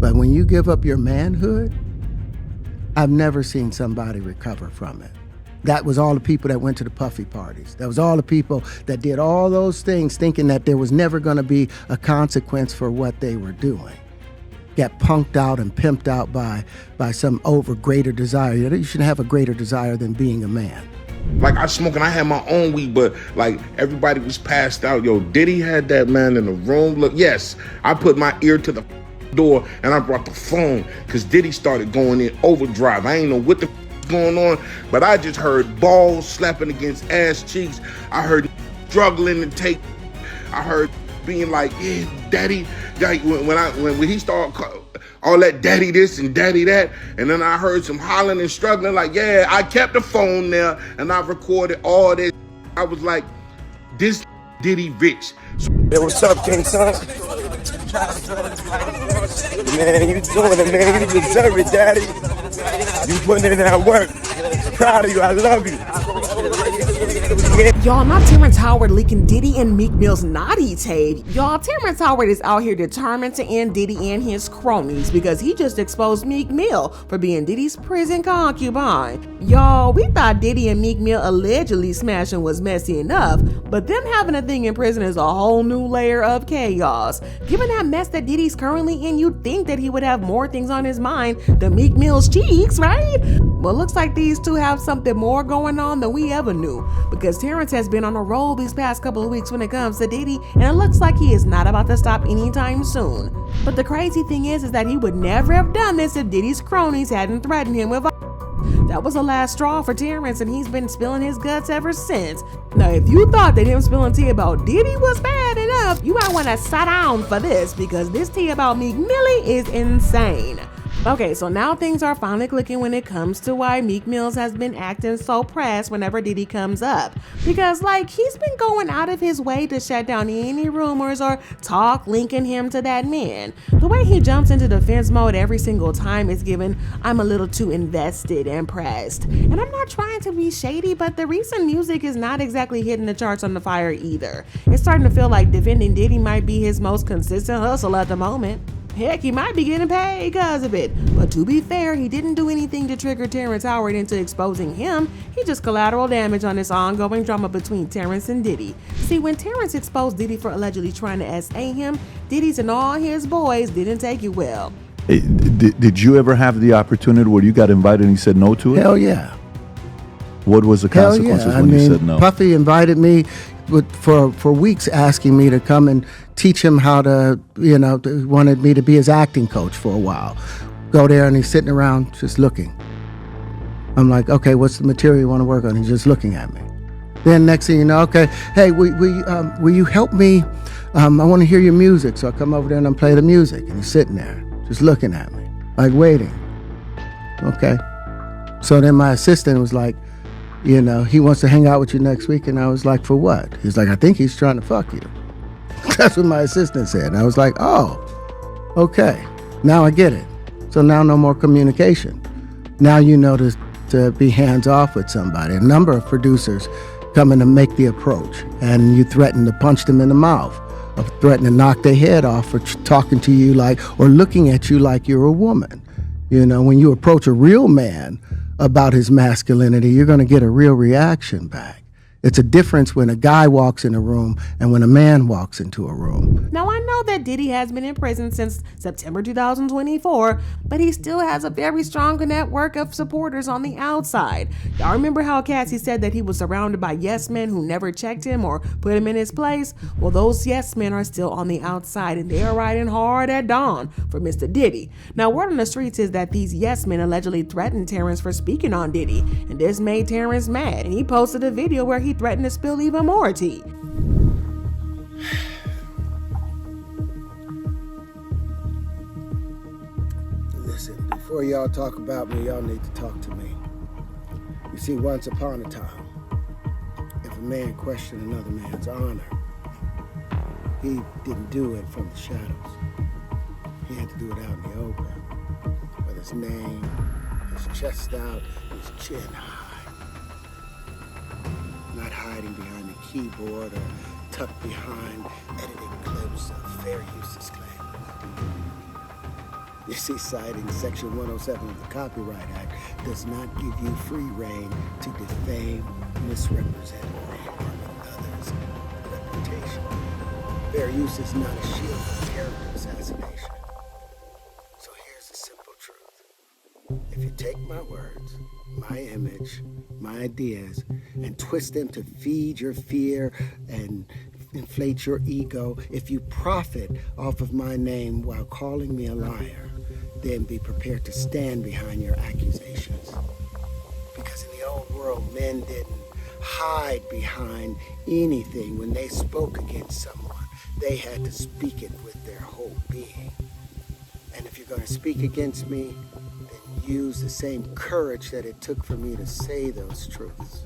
But when you give up your manhood, I've never seen somebody recover from it. That was all the people that went to the puffy parties. That was all the people that did all those things thinking that there was never going to be a consequence for what they were doing. Got punked out and pimped out by some greater desire. You shouldn't have a greater desire than being a man. Like, I smoke and I had my own weed, but like everybody was passed out. Yo, Diddy had that man in the room. Look, yes, I put my ear to the door and I brought the phone because Diddy started going in overdrive. I ain't know what the going on, but I just heard balls slapping against ass cheeks. I heard struggling to take. I heard being like, yeah, daddy. Like when he started all that daddy this and daddy that, and then I heard some hollering and struggling. Like, yeah, I kept the phone there and I recorded all this. I was like, this Diddy rich. Hey, what's up, King Son? Man, you doing it, man. You deserve it, daddy. You putting in that work. Proud of you. I love you. Y'all, not Terrence Howard leaking Diddy and Meek Mill's naughty tape. Y'all, Terrence Howard is out here determined to end Diddy and his cronies because he just exposed Meek Mill for being Diddy's prison concubine. Y'all, we thought Diddy and Meek Mill allegedly smashing was messy enough, but them having a thing in prison is a whole new layer of chaos. Given that mess that Diddy's currently in, you'd think that he would have more things on his mind than Meek Mill's cheeks, right? Well, looks like these two have something more going on than we ever knew, because Terrence has been on a roll these past couple of weeks when it comes to Diddy, and it looks like he is not about to stop anytime soon. But the crazy thing is that he would never have done this if Diddy's cronies hadn't threatened him with that was the last straw for Terrence, and he's been spilling his guts ever since. Now, if you thought that him spilling tea about Diddy was bad enough, you might want to sit down for this, because this tea about Meek Millie is insane. Okay, so now things are finally clicking when it comes to why Meek Mills has been acting so pressed whenever Diddy comes up. Because, like, he's been going out of his way to shut down any rumors or talk linking him to that man. The way he jumps into defense mode every single time is given, I'm a little too invested and pressed. And I'm not trying to be shady, but the recent music is not exactly hitting the charts on the fire either. It's starting to feel like defending Diddy might be his most consistent hustle at the moment. Heck, he might be getting paid because of it. But to be fair, he didn't do anything to trigger Terrence Howard into exposing him. He just collateral damage on this ongoing drama between Terrence and Diddy. See, when Terrence exposed Diddy for allegedly trying to SA him, Diddy's and all his boys didn't take it well. Hey, did you ever have the opportunity where you got invited and you said no to it? Hell yeah. What was the consequences when you said no? Puffy invited me for weeks, asking me to come and teach him how to, wanted me to be his acting coach for a while. Go there and he's sitting around just looking. I'm like, okay, what's the material you want to work on? He's just looking at me. Then next thing you know, okay, hey, will you help me? I want to hear your music. So I come over there and I play the music, and he's sitting there just looking at me, like waiting. Okay. So then my assistant was like, he wants to hang out with you next week. And I was like, for what? He's like, I think he's trying to fuck you. That's what my assistant said. And I was like, oh, okay. Now I get it. So now no more communication. Now you know to be hands off with somebody. A number of producers come in to make the approach, and you threaten to punch them in the mouth, or threaten to knock their head off for talking to you or looking at you like you're a woman. When you approach a real man about his masculinity, you're going to get a real reaction back. It's a difference when a guy walks in a room and when a man walks into a room. Now, I know that Diddy has been in prison since September 2024, but he still has a very strong network of supporters on the outside. Y'all remember how Cassie said that he was surrounded by yes men who never checked him or put him in his place? Well, those yes men are still on the outside, and they are riding hard at dawn for Mr. Diddy. Now, word on the streets is that these yes men allegedly threatened Terrence for speaking on Diddy, and this made Terrence mad, and he posted a video where he threatened to spill even more tea. Listen, before y'all talk about me, y'all need to talk to me. You see, once upon a time, if a man questioned another man's honor, he didn't do it from the shadows. He had to do it out in the open, with his name, his chest out, his chin high. Not hiding behind a keyboard or tucked behind editing clips of fair use disclaimers. You see, citing Section 107 of the Copyright Act does not give you free rein to defame, misrepresent, or harm others' reputation. Fair use is not a shield for character assassination. So here's the simple truth. If you take my words, my image, my ideas, and twist them to feed your fear and inflate your ego, if you profit off of my name while calling me a liar, then be prepared to stand behind your accusations. Because in the old world, men didn't hide behind anything when they spoke against someone. They had to speak it with their whole being. And if you're going to speak against me, then use the same courage that it took for me to say those truths.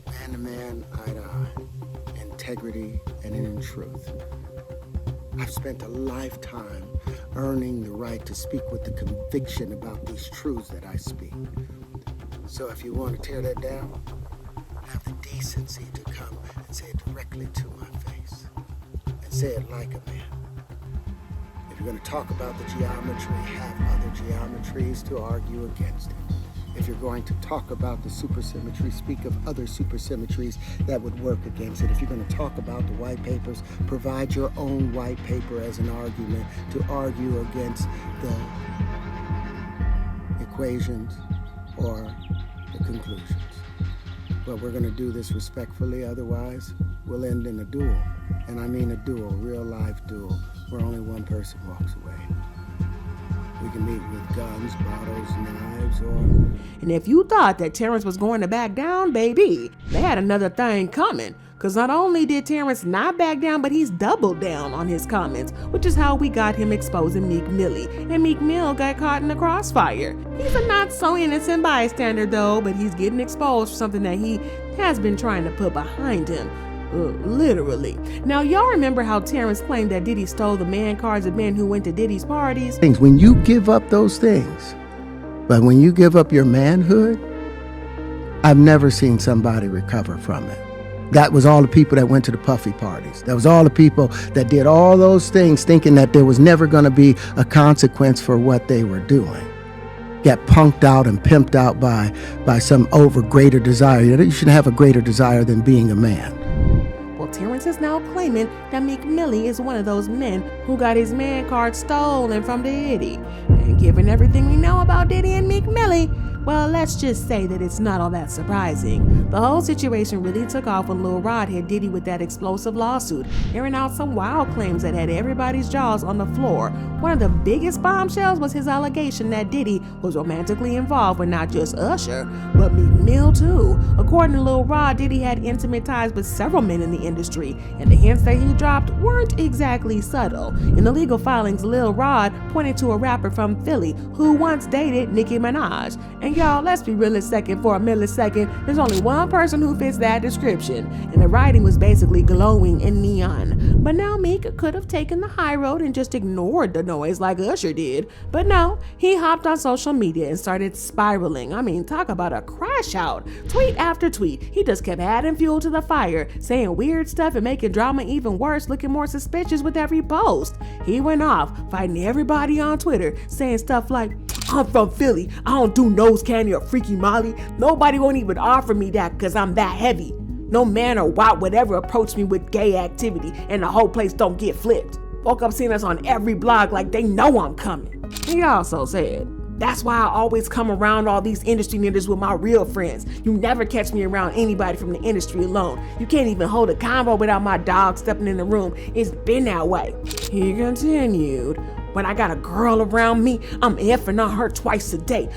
Man to man, eye to eye, integrity and in truth. I've spent a lifetime earning the right to speak with the conviction about these truths that I speak. So if you want to tear that down, have the decency to come and say it directly to my face. And say it like a man. If you're going to talk about the geometry, have other geometries to argue against it. If you're going to talk about the supersymmetry, speak of other supersymmetries that would work against it. If you're going to talk about the white papers, provide your own white paper as an argument to argue against the equations or the conclusions. But we're going to do this respectfully, otherwise we'll end in a duel. And I mean a duel, real life duel, where only one person walks away. We can meet with guns, bottles, knives, or... And if you thought that Terrence was going to back down, baby, they had another thing coming. Because not only did Terrence not back down, but he's doubled down on his comments, which is how we got him exposing Meek Millie. And Meek Mill got caught in the crossfire. He's a not so innocent bystander though, but he's getting exposed for something that he has been trying to put behind him. Literally. Now, y'all remember how Terrence claimed that Diddy stole the man cards of men who went to Diddy's parties? When you give up those things, but when you give up your manhood, I've never seen somebody recover from it. That was all the people that went to the puffy parties. That was all the people that did all those things thinking that there was never going to be a consequence for what they were doing. Get punked out and pimped out by some greater desire. You shouldn't have a greater desire than being a man. Well, Terrence is now claiming that Meek Millie is one of those men who got his man card stolen from Diddy. And given everything we know about Diddy and Meek Millie, well, let's just say that it's not all that surprising. The whole situation really took off when Lil Rod hit Diddy with that explosive lawsuit, airing out some wild claims that had everybody's jaws on the floor. One of the biggest bombshells was his allegation that Diddy was romantically involved with not just Usher, but Meek Mill too. According to Lil Rod, Diddy had intimate ties with several men in the industry, and the hints that he dropped weren't exactly subtle. In the legal filings, Lil Rod pointed to a rapper from Philly who once dated Nicki Minaj. And y'all, let's be real for a millisecond. There's only one person who fits that description, and the writing was basically glowing in neon. But now Meek could have taken the high road and just ignored the noise like Usher did. But no, he hopped on social media and started spiraling. I mean, talk about a crash out. Tweet after tweet, he just kept adding fuel to the fire, saying weird stuff and making drama even worse, looking more suspicious with every post. He went off, fighting everybody on Twitter, saying stuff like, I'm from Philly, I don't do nose candy or freaky molly. Nobody won't even offer me that because I'm that heavy. No man or white would ever approach me with gay activity, and the whole place don't get flipped. Woke up seeing us on every blog like they know I'm coming. He also said, that's why I always come around all these industry niggas with my real friends. You never catch me around anybody from the industry alone. You can't even hold a convo without my dog stepping in the room. It's been that way. He continued, when I got a girl around me, I'm effing on her twice a day.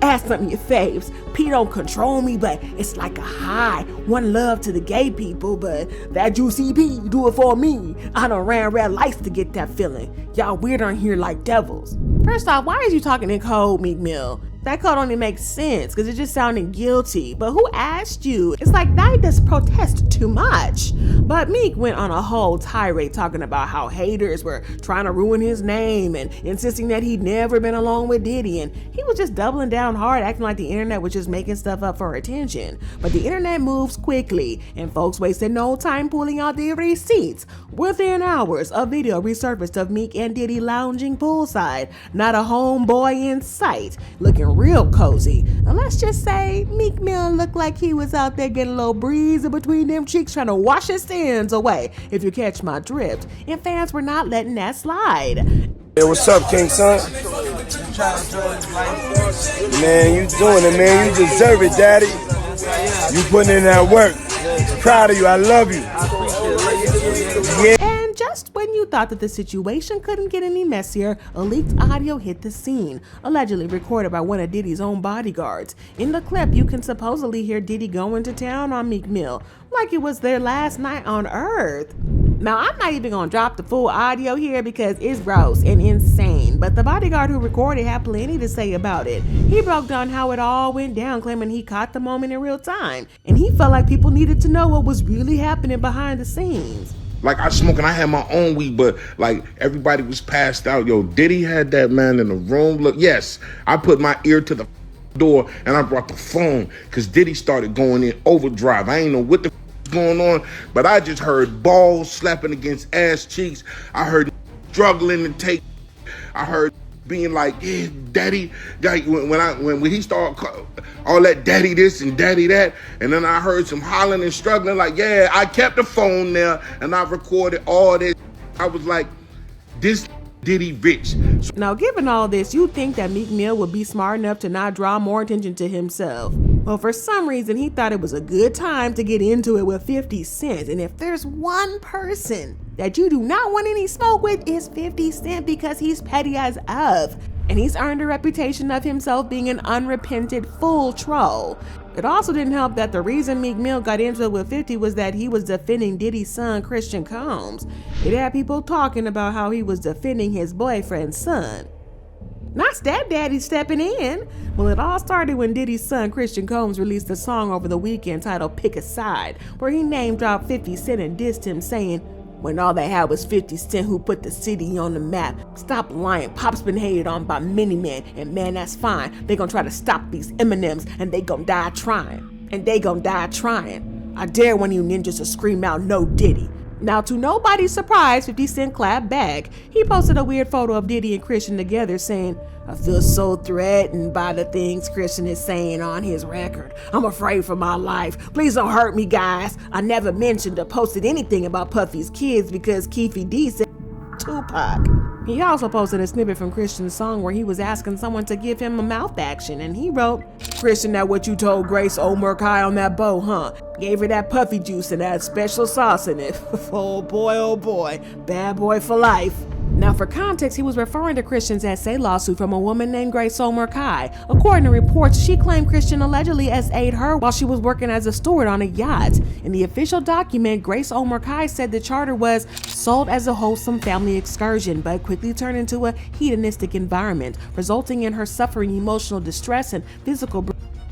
Ask some of your faves. P don't control me, but it's like a high. One love to the gay people, but that juicy P do it for me. I done ran red lights to get that feeling. Y'all weird on here like devils. First off, why is you talking in code, Meek Mill? That code only makes sense because it just sounded guilty. But who asked you? It's like that does protest too much. But Meek went on a whole tirade talking about how haters were trying to ruin his name and insisting that he'd never been alone with Diddy. And he was just doubling down hard, acting like the internet was just making stuff up for attention. But the internet moves quickly, and folks wasted no time pulling out the receipts. Within hours, a video resurfaced of Meek and Diddy lounging poolside, not a homeboy in sight, looking real cozy. And let's just say Meek Mill looked like he was out there getting a little breeze in between them cheeks, trying to wash his sins away, if you catch my drift. And fans were not letting that slide. Hey, what's up, King Son? Man, you doing it, man. You deserve it, Daddy. You putting in that work. Proud of you. I love you. Yeah. And just when you thought that the situation couldn't get any messier, a leaked audio hit the scene, allegedly recorded by one of Diddy's own bodyguards. In the clip, you can supposedly hear Diddy going to town on Meek Mill, like it was their last night on Earth. Now, I'm not even gonna drop the full audio here because it's gross and insane, but the bodyguard who recorded had plenty to say about it. He broke down how it all went down, claiming he caught the moment in real time, and he felt like people needed to know what was really happening behind the scenes. Like, I smoke and I had my own weed, but like everybody was passed out. Yo, Diddy had that man in the room. Look, yes, I put my ear to the door and I brought the phone because Diddy started going in overdrive. I ain't know what the going on, but I just heard balls slapping against ass cheeks. I heard struggling to take. I heard being like, yeah, daddy. Like when he started all that daddy this and daddy that, and then I heard some hollering and struggling. Like, yeah, I kept the phone there and I recorded all this. I was like, this Diddy rich. Now, given all this, you'd think that Meek Mill would be smart enough to not draw more attention to himself. Well, for some reason, he thought it was a good time to get into it with 50 Cent. And if there's one person that you do not want any smoke with, it's 50 Cent, because he's petty as of. And he's earned a reputation of himself being an unrepentant full troll. It also didn't help that the reason Meek Mill got into it with 50 was that he was defending Diddy's son, Christian Combs. It had people talking about how he was defending his boyfriend's son. Not stepdaddy stepping in. Well, it all started when Diddy's son, Christian Combs, released a song over the weekend titled Pick a Side, where he name-dropped 50 Cent and dissed him, saying, when all they had was 50 Cent who put the city on the map. Stop lying, Pop's been hated on by many men, and man, that's fine. They gonna try to stop these Eminems, and they gonna die trying. I dare one of you ninjas to scream out, no Diddy. Now, to nobody's surprise, 50 Cent clapped back. He posted a weird photo of Diddy and Christian together saying, I feel so threatened by the things Christian is saying on his record. I'm afraid for my life. Please don't hurt me, guys. I never mentioned or posted anything about Puffy's kids because Keefy D said Tupac. He also posted a snippet from Christian's song where he was asking someone to give him a mouth action, and he wrote, Christian, that what you told Grace O'Murkai on that boat, huh? Gave her that puffy juice and that special sauce in it. Oh boy, bad boy for life. Now, for context, he was referring to Christian's essay lawsuit from a woman named Grace O'Murkai. According to reports, she claimed Christian allegedly essayed her while she was working as a steward on a yacht. In the official document, Grace O'Murkai said the charter was sold as a wholesome family excursion, but quickly turned into a hedonistic environment, resulting in her suffering emotional distress and physical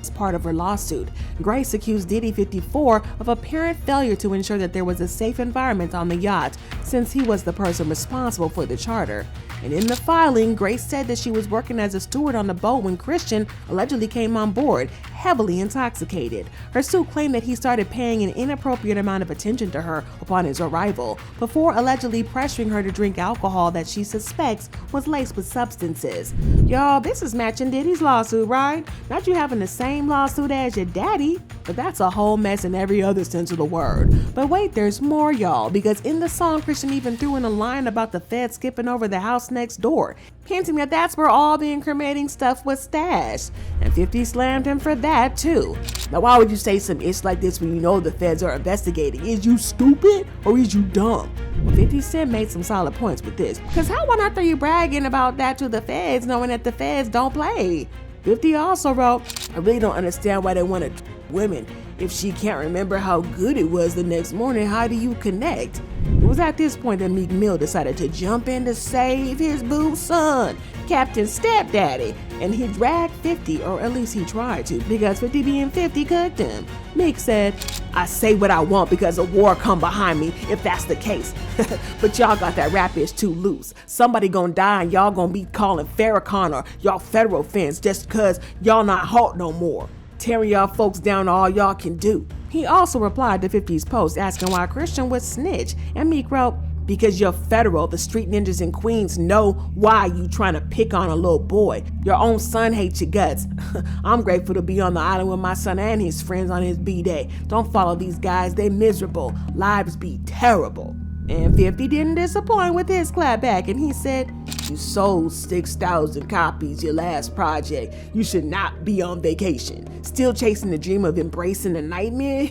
as part of her lawsuit. Grace accused Diddy 54 of apparent failure to ensure that there was a safe environment on the yacht, since he was the person responsible for the charter. And in the filing, Grace said that she was working as a steward on the boat when Christian allegedly came on board, heavily intoxicated. Her suit claimed that he started paying an inappropriate amount of attention to her upon his arrival, before allegedly pressuring her to drink alcohol that she suspects was laced with substances. Y'all, this is matching Diddy's lawsuit, right? Not you having the same lawsuit as your daddy, but that's a whole mess in every other sense of the word. But wait, there's more, y'all, because in the song, Christian even threw in a line about the feds skipping over the house next door, hinting that that's where all the incriminating stuff was stashed. And 50 slammed him for that too. Now, why would you say some ish like this when you know the feds are investigating? Is you stupid or is you dumb? Well, 50 Cent made some solid points with this, because how on earth are you bragging about that to the feds knowing that the feds don't play? 50 also wrote, I really don't understand why they want to women. If she can't remember how good it was the next morning, how do you connect? It was at this point that Meek Mill decided to jump in to save his boo son, Captain Stepdaddy, and he dragged 50, or at least he tried to, because 50 being 50 cooked him. Meek said, "I say what I want because a war come behind me, if that's the case. But y'all got that rap itch too loose. Somebody gonna die and y'all gonna be calling Farrakhan or y'all federal fans just cause y'all not halt no more. Tearing y'all folks down all y'all can do." He also replied to 50's post asking why Christian would snitch, and Meek wrote, "Because you're federal, the street ninjas in Queens know why you trying to pick on a little boy. Your own son hates your guts. I'm grateful to be on the island with my son and his friends on his B-Day. Don't follow these guys, they miserable. Lives be terrible." And 50 didn't disappoint with his clapback, and he said, "You sold 6,000 copies your last project. You should not be on vacation. Still chasing the dream of embracing the nightmare?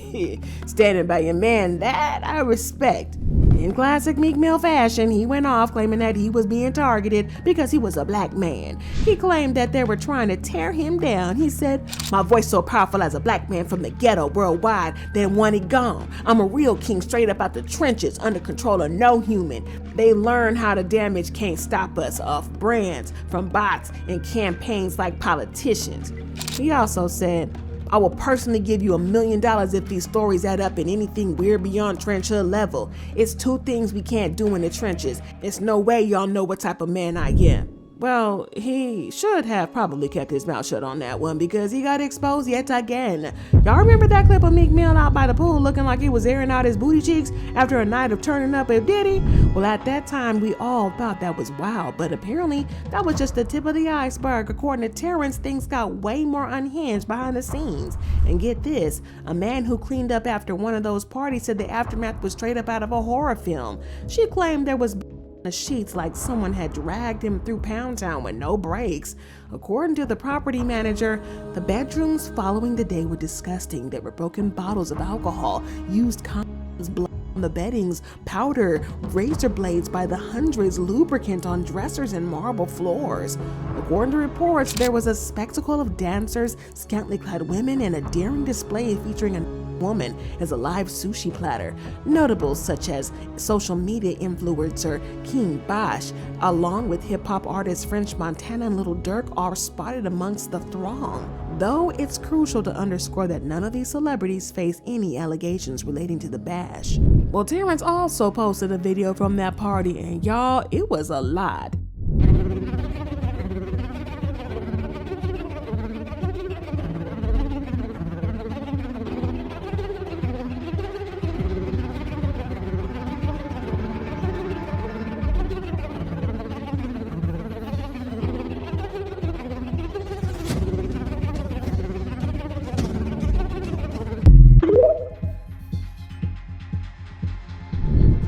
Standing by your man, that I respect." In classic Meek Mill fashion, he went off claiming that he was being targeted because he was a black man. He claimed that they were trying to tear him down. He said, "My voice so powerful as a black man from the ghetto worldwide, they want it gone. I'm a real king straight up out the trenches, under control of no human. They learn how to damage can't stop us off brands, from bots and campaigns like politicians." He also said, "I will personally give you $1 million if these stories add up in anything weird beyond trench hood level. It's two things we can't do in the trenches. It's no way y'all know what type of man I am." Well, he should have probably kept his mouth shut on that one because he got exposed yet again. Y'all remember that clip of Meek Mill out by the pool looking like he was airing out his booty cheeks after a night of turning up with Diddy? Well, at that time, we all thought that was wild, but apparently that was just the tip of the iceberg. According to Terrence, things got way more unhinged behind the scenes. And get this, a man who cleaned up after one of those parties said the aftermath was straight up out of a horror film. She claimed there was the sheets like someone had dragged him through Pound Town with no brakes. According to the property manager, the bedrooms following the day were disgusting. There were broken bottles of alcohol, used condoms, blood on the beddings, powder, razor blades by the hundreds, lubricant on dressers and marble floors. According to reports, there was a spectacle of dancers, scantily clad women, and a daring display featuring a woman as a live sushi platter. Notables such as social media influencer King Bosh, along with hip-hop artists French Montana and Lil Durk, are spotted amongst the throng. Though it's crucial to underscore that none of these celebrities face any allegations relating to the bash. Well, Terrence also posted a video from that party, and y'all, it was a lot.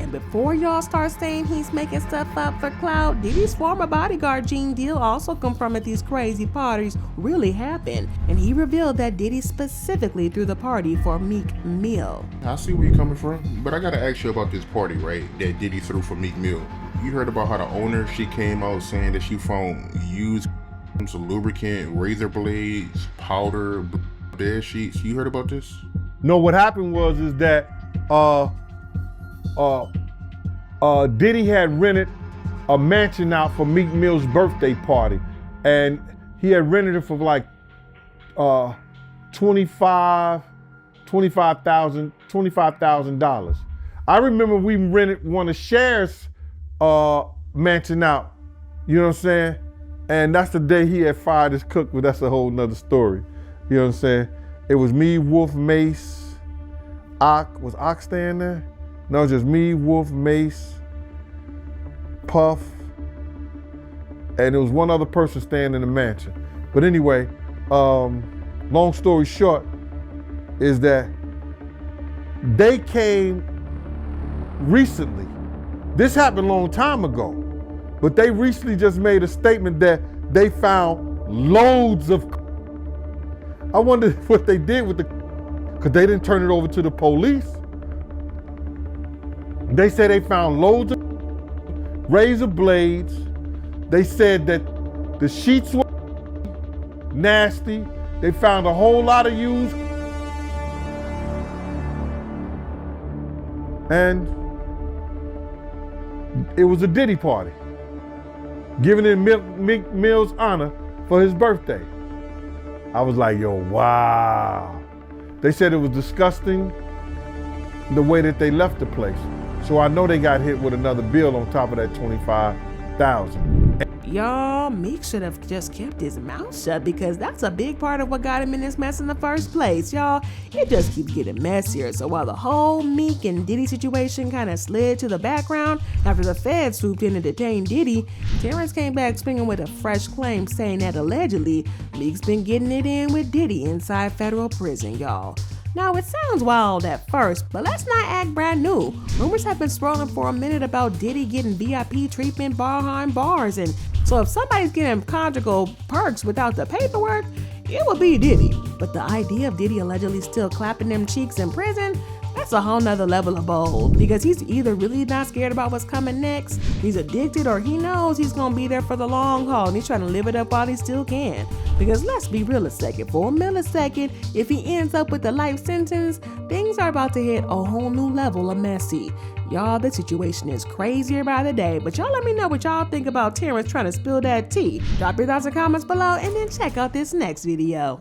Before y'all start saying he's making stuff up for clout, Diddy's former bodyguard Gene Deal also confirmed that these crazy parties really happened, and he revealed that Diddy specifically threw the party for Meek Mill. I see where you're coming from, but I gotta ask you about this party, right, that Diddy threw for Meek Mill. You heard about how the owner, she came out saying that she found used some lubricant, razor blades, powder, bed sheets. You heard about this? No, what happened was is that Diddy had rented a mansion out for Meek Mill's birthday party, and he had rented it for like $25,000. I remember we rented one of Cher's mansion out, you know what I'm saying? And that's the day he had fired his cook, but that's a whole nother story. You know what I'm saying? It was me, Wolf, Mace, Ock. Was Ock staying there? No, just me, Wolf, Mace, Puff, and there was one other person staying in the mansion. But anyway, long story short is that they came recently. This happened a long time ago, but they recently just made a statement that they found loads of. I wonder what they did with the, because they didn't turn it over to the police. They said they found loads of razor blades. They said that the sheets were nasty. They found a whole lot of used. And it was a Diddy party, giving in Meek Mill's honor for his birthday. I was like, yo, wow. They said it was disgusting the way that they left the place. So I know they got hit with another bill on top of that $25,000. Y'all, Meek should have just kept his mouth shut because that's a big part of what got him in this mess in the first place, y'all. It just keeps getting messier. So while the whole Meek and Diddy situation kind of slid to the background after the feds swooped in and detained Diddy, Terrence came back swinging with a fresh claim saying that allegedly Meek's been getting it in with Diddy inside federal prison, y'all. Now, it sounds wild at first, but let's not act brand new. Rumors have been swirling for a minute about Diddy getting VIP treatment behind bars, and so if somebody's getting conjugal perks without the paperwork, it would be Diddy. But the idea of Diddy allegedly still clapping them cheeks in prison, that's a whole nother level of bold, because he's either really not scared about what's coming next, he's addicted, or he knows he's gonna be there for the long haul and he's trying to live it up while he still can. Because let's be real a second, for a millisecond, if he ends up with a life sentence, things are about to hit a whole new level of messy. Y'all, the situation is crazier by the day, but y'all let me know what y'all think about Terrence trying to spill that tea. Drop your thoughts and comments below and then check out this next video.